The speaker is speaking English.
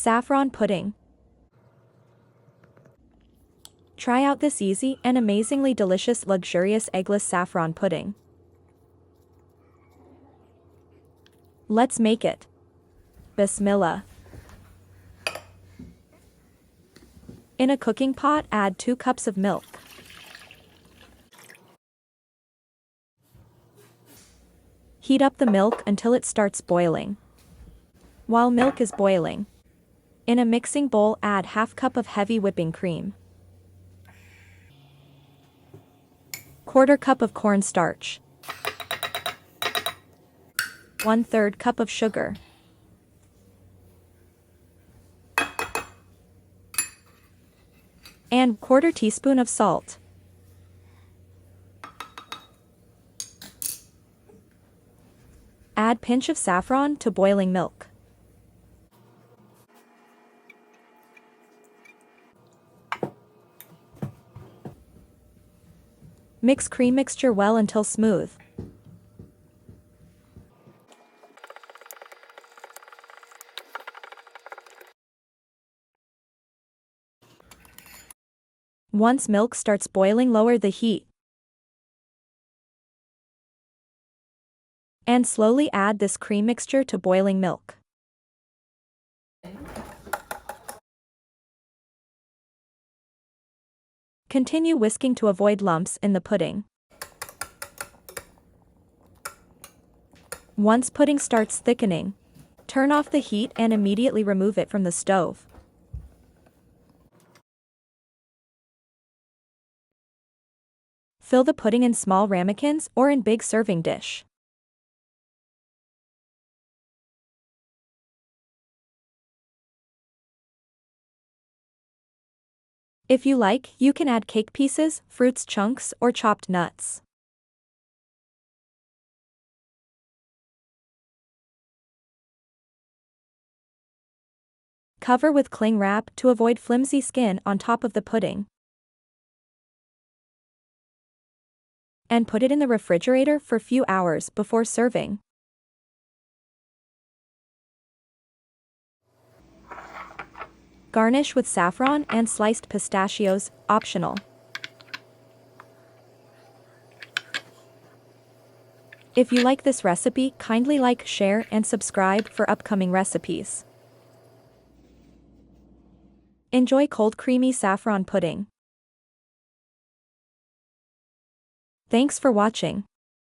Saffron pudding. Try out this easy and amazingly delicious luxurious eggless saffron pudding. Let's make it. Bismillah. In a cooking pot, add 2 cups of milk. Heat up the milk until it starts boiling. While milk is boiling, in a mixing bowl add ½ cup of heavy whipping cream, 1/4 cup of cornstarch, 1/3 cup of sugar, and 1/4 teaspoon of salt. Add pinch of saffron to boiling milk. Mix cream mixture well until smooth. Once milk starts boiling, lower the heat. And slowly add this cream mixture to boiling milk. Continue whisking to avoid lumps in the pudding. Once pudding starts thickening, turn off the heat and immediately remove it from the stove. Fill the pudding in small ramekins or in big serving dish. If you like, you can add cake pieces, fruits chunks, or chopped nuts. Cover with cling wrap to avoid flimsy skin on top of the pudding. And put it in the refrigerator for a few hours before serving. Garnish with saffron and sliced pistachios, optional. If you like this recipe, kindly like, share, and subscribe for upcoming recipes. Enjoy cold creamy saffron pudding. Thanks for watching.